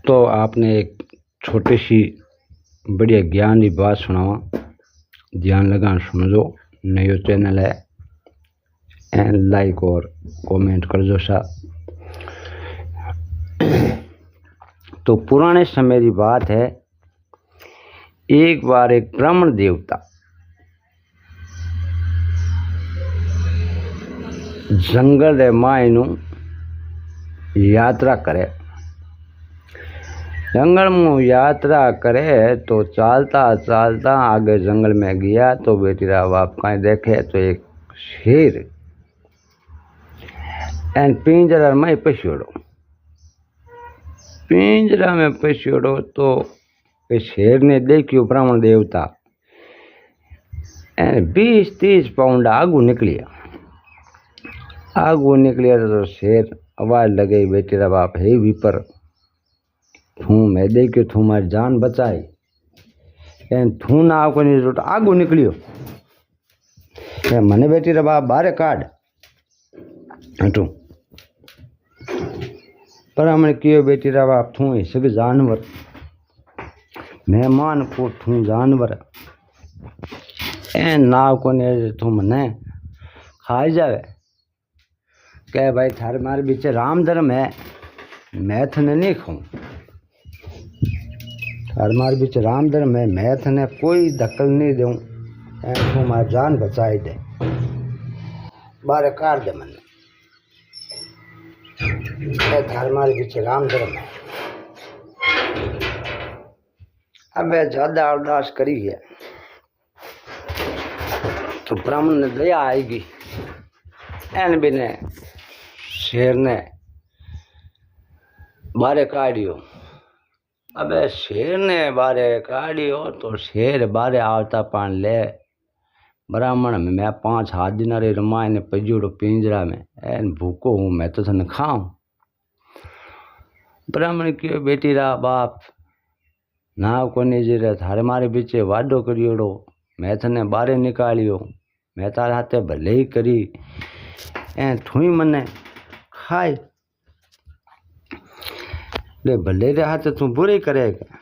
तो आपने एक छोटी सी बढ़िया ज्ञान की बात सुनावा, ध्यान लगा सुनजो। नयो चैनल है एंड लाइक और कमेंट कर दो सा। तो पुराने समय की बात है, एक बार एक ब्राह्मण देवता जंगल रे मायनू यात्रा करे। जंगल में यात्रा करे तो चालता चालता आगे जंगल में गया तो बेटीरा बाप कहीं देखे तो एक शेर एन पिंजरा में पछोड़ो। पिंजरा में पछोड़ो तो शेर ने देखियो ब्राह्मण देवता 20-30 पाउंड आगू निकलिया। तो शेर आवाज लगे, बेटीरा बाप हे विपर थू मैं देखियो थू मारी जान बचाई, थू ना आपको नहीं तो आगू निकलियो, मने बेटीरा बाप बारे काढ़ हटू। पर हमने कियो बेटीरा बाप थू ही सभी जानवर मेहमान को थू जानवर नाव को ने थू मने खाई जावे। कह भाई थारे मारे बीच राम धर्म है, मैं थने नहीं खाऊं। थारे मारे बीच राम धर्म है, मैं थने कोई दखल नहीं दूं, तू मारी जान बचाई दे, बारे काट दे मने। थारे मारे बीच राम धर्म है। अब ज्यादा अरदास करी है तो ब्राह्मण ने दया आएगी। एन भी ने शेर ने बारे काढ़ियो। अब शेर ने बारे काढ़ियो तो शेर बारे आवता पान ले ब्राह्मण में मैं 5 हाथ दिन रे रमाय ने पजूड़ो पिंजरा में, एन भूखो हूँ मैं तो थने खाऊं। ब्राह्मण क्यों बेटी रा बाप नाव को नहीं जी थारे मारे बीचे वादो करियोड़ो, मैं थने बारे निकालियो, मैं तारे हाथे भले ही करी थुई मने खाए ले भले रे हाथे तू बुरे करेगा।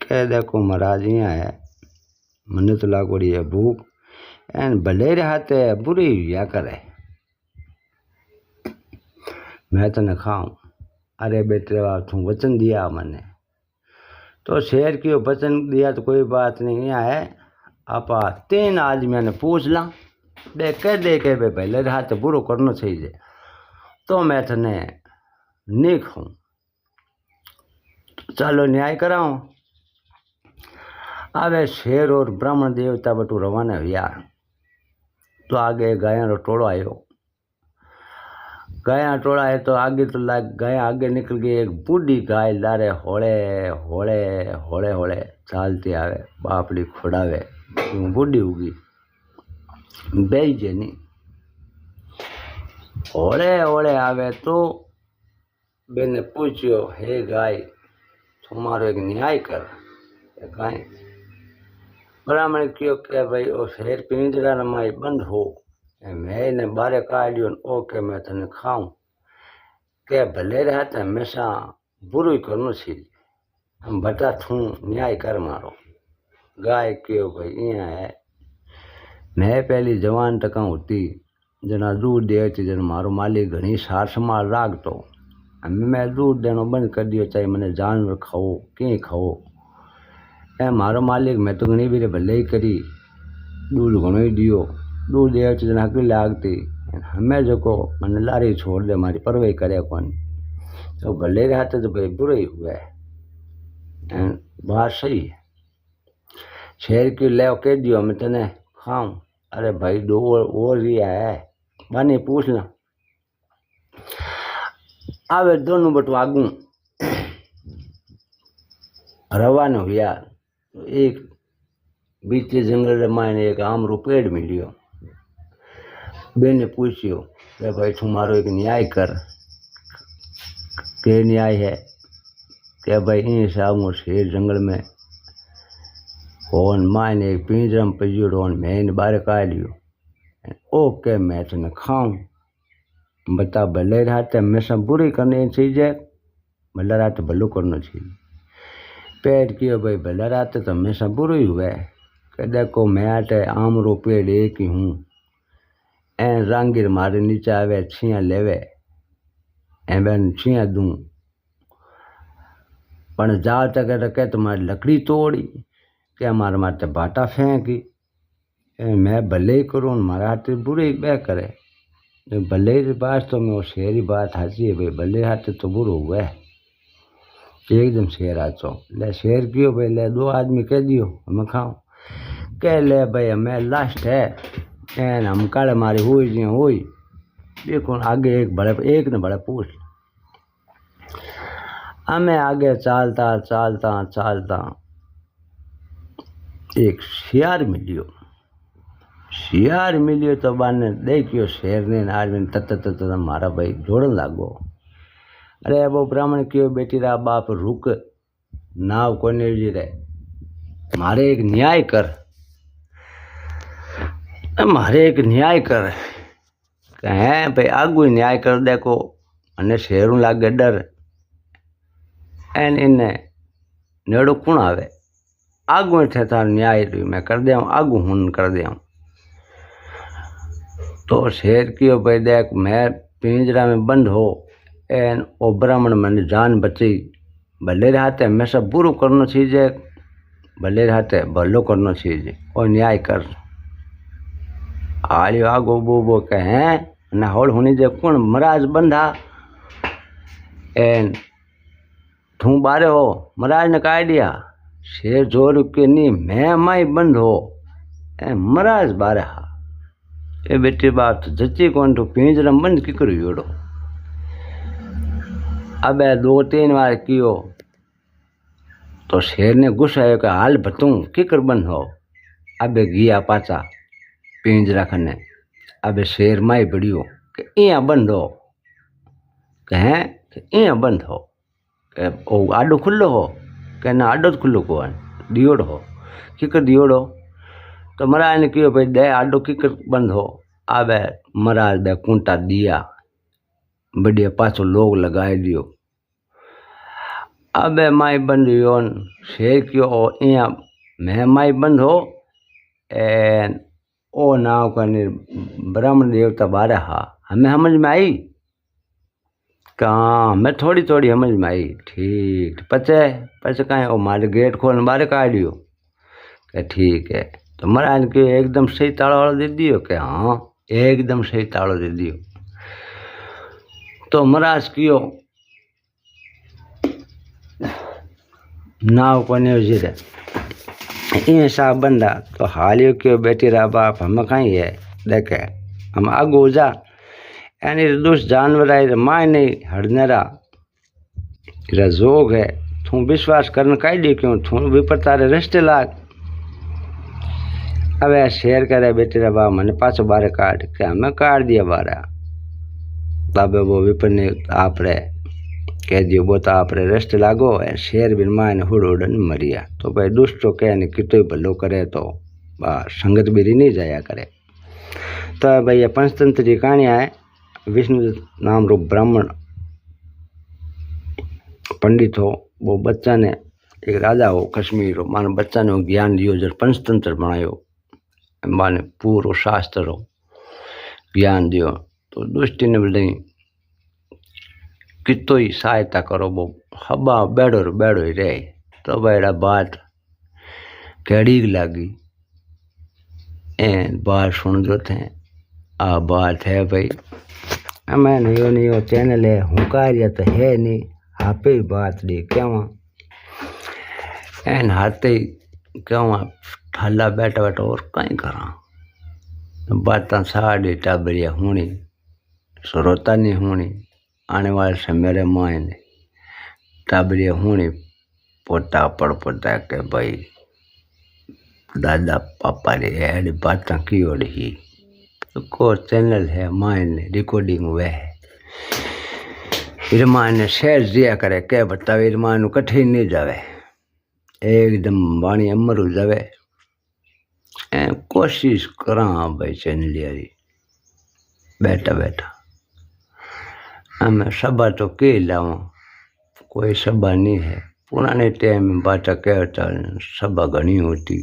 कह देखो महाराज यहाँ है मने तो लागोड़ी है भूख, एन भले रे हाथे बुरी या करे, मैं तने खाऊं। अरे बेटे बाप तू वचन दिया मने, तो शेर की वचन दिया तो कोई बात नहीं है। आपा 3 आदमियों ने पूछ ला दे के पहले हाथ बुरो करना चाहिए तो मैं थने नहीं खाऊं। चलो न्याय कराऊं। अब शेर और ब्राह्मण देवता बटू रवाना हुआ तो आगे गायों रो टोलो आयो। गाया टोला है तो आगे तो गाया आगे निकल गई। एक बूढ़ी गाय लारे होले होले होले होले चालती आवे, बापड़ी खुड़ावे, बूढ़ी होगी बेजे नहीं होले होले आवे तो बेने पूछियो हे गाय तुम्हारो एक न्याय कर। गाय ब्राह्मण क्यों के भाई ओ शेर पिंजरा रमाई बंद हो, मैं ने बारे काढ़ियो ओके मैं तने खाऊं। के भले रहते हमेशा बुरो ही करनो चाहिए, हम बता थू न्याय कर मारो। गाय क्यों भाई यहाँ है, मैं पहली जवान तक होती जना दूध दे जन मारो मालिक घनी सार संभाल राख तो मैं दूध देनो बंद कर दियो, चाहे मैंने जानवर खाओ कहीं खाओ ए मारो मालिक मैं तो घनी भी भले ही करी, दूध घणो ही दियो, दूध दे जना हक लागती हमें जो को मैंने लारी छोड़ दे मारी परवाही करे कौन, तो भले रहते तो भाई बुरे ही हुए। बात सही है। शेर की ले कह दियो मैं तने खाऊं। अरे भाई 2 और रिया है बानी पूछना। आवे दोनों बटू आगू रवाना हुआ तो एक बीच जंगल मायने एक आम रो पेड़ मिलियो। बेने पूछियो कि भाई तुम्हारो एक न्याय कर। के न्याय है कि भाई इन सामो शेर जंगल में होन मायने एक पिंजरम पजड़ो मैं इन बारे काढ़ लियो ओके मैं तने खाऊं। बता भले रात हमेशा बुरी करनी चाहिए, भला रात भलो करना चाहिए। पेड़ कियो भाई भला रात तो हमेशा बुरो ही हुआ है कि देखो मैं आटे आम रो पेड़ एक ही हूँ, ए रांगीर मारे नीचे आवे छिया लेवे ए बेन छिया दूँ, पण जा तक रखे तुम्हारी लकड़ी तोड़ी क्या मारे माथे बाटा फेंकी। मैं भले ही करूँ मारा हाथ बुरे बह करे, भले ही बात तो मैं शेर बात हाची है भाई, भले हाथ तो बुरो हुआ है एकदम शेर आचो। ले शेर कियो भाई, ले दो आदमी कह दियो हमें खाओ, कह ले भाई हमें लास्ट है एन हम काले मारी हुई जी हुई। देखो आगे एक ने बड़ा पूछ, हमें आगे चालता चालता चालता एक शियार मिलियो तो बाने देखियो शेर ने आदमी तत मारा भाई जोड़न लागो। अरे वो ब्राह्मण क्यों बेटी रा बाप रुक, नाव कोने जी रे, मारे एक न्याय कर, मारे एक न्याय कर। कहे भाई आगू न्याय कर देखो, अने शेरू लागे डर एन इन्ने नेड़ो कौन आवे, आगू थे तार न्याय मैं कर दे आगू हूं कर दे। तो शेर कियो भाई देख मैं पिंजरा में बंद हो एन ओ ब्राह्मण मैंने जान बची, भले रहते हमेशा बुरो करना चाहिए, भले रहते भलो करना चाहिए और न्याय कर। आलियो आगो बो कहे ना होल होनी जे कौन महाराज बंधा एन तू बारे हो, महाराज ने कह दिया शेर जोर के नहीं मैं माई बंद हो ए महाराज बारे हा ए बेटी बात जची कौन तो पिंजरा बंद की करो योड़ो। अब 2-3 बार कियो तो शेर ने गुस्सा आयो कि हाल बतू किकर बंद हो। अब गया पाचा पिंजरा खने, अब शेर माई बड़ियो कि इया बंद हो, कहें कि इया बंद हो, ओ आडो खुल्लो हो, कहना आडो खुल्लो को दियोड़ हो किकर दियोड़ हो। तो महाराज ने कहो भाई दे आडो किकर बंद हो। अब महाराज दे कुंटा दिया बढ़िया पाछो लोग लगाए दियो। अब माई बंद हो, शेर क्यों इया मैं माई बंद हो एन ओ नाव करने ब्राह्मण देवता बारे हा हमें समझ में आई, कहाँ हमें थोड़ी थोड़ी समझ में आई। ठीक पचे कहें ओ मारे गेट खोल बारे काट दियो कि ठीक है। तो महाराज के एकदम सही ताला वाला दे दियो कि हाँ एकदम सही ताला दे दियो। तो महाराज कियो नाव कोने जीरे इन सा बंदा तो हालियो क्यों बेटी रा बाप हम कहीं है देखे हम आगू जा यानी दुष्ट जानवर है माय नहीं हड़नेरा जोग है तू विश्वास करने कह दी क्यों तू विपर तारे रिश्ते लाग। अब शेर करे बेटी रा बाप मैंने पाछो बारे काट के हमें काट दिया बारा। तब वो विपर ने आप रे कह दियो वो तो आप रिश्ते लागो शेर बिन माँ ने हुड़ उड़न मरिया। तो भाई दुष्टो कह ने कितो भलो करे तो संगत बिरी नहीं जाया करे। तो भाई ये पंचतंत्र की कहानियाँ है। विष्णु नाम रो ब्राह्मण पंडित हो, वो बच्चा ने एक राजा हो कश्मीर हो, माने बच्चा ने ज्ञान लियो जब पंचतंत्र बनायो, माने पूरो शास्त्र हो ज्ञान दियो। तो दुष्टि ने बोले कितो ही सहायता करो वो हबा बेड़ो ही रहे। तो बेड़ा बात कड़ी लगी बात सुन जो थे आ बात है भाई हमें नहीं हो चैनल है हूँ कार्य तो है नहीं आप ही बात दी क्यों एन हाथे क्यों ठाला बैठा और कहीं करा बात साड़ी टाबरिया होनी श्रोता नहीं होनी आने वाले समय मेरे माए ने टाबरिया होनी पोता पड़ पोता के भाई दादा पापा रे ऐडी बात की ही को चैनल है माए ने रिकॉर्डिंग हुए है इरमा ने शेयर दिया करे के बतावे इरमा नु कठिन नहीं जावे एकदम वाणी अमर हो जावे। कोशिश करा भाई चैनल यारी बैठा बैठा हमें सभा तो के लाओ, कोई सभा नहीं है। पुराने टाइम में बाटा कहता सभा घनी होती,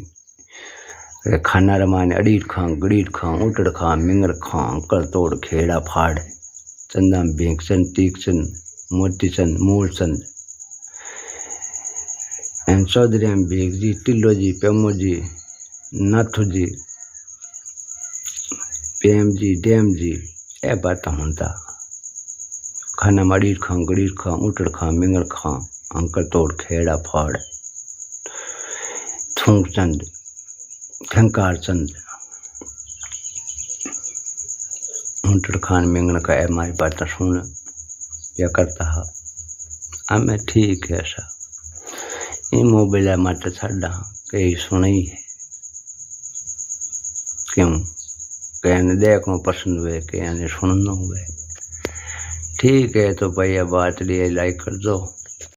खाना रमाने अड़ीर खां गड़ीर खां उटड़ खां मिंगर खां अंकल तोड़ खेड़ा फाड़ चंदा भेंकसन तीक्सन मोतीसन मोरसन एन चौधरी भेग जी टिल्लो जी पेमो जी नाथू जी पेम जी डैम जी ए बात होता। खाना मड़ीर खां गड़ीर खां उटड़ खां मिंगर खां अंकल तोड़ खेड़ा फाड़ थूक चंद खंकार चंद उटड़ खान मिंगन का ए हमारी बात सुन या करता है। हमें ठीक है ऐसा ये मोबाइल मत छा कई सुन ही है क्यों कहने देखो पसंद हुए कहने सुनना हुए ठीक है। तो भैया बात लिए लाइक कर दो।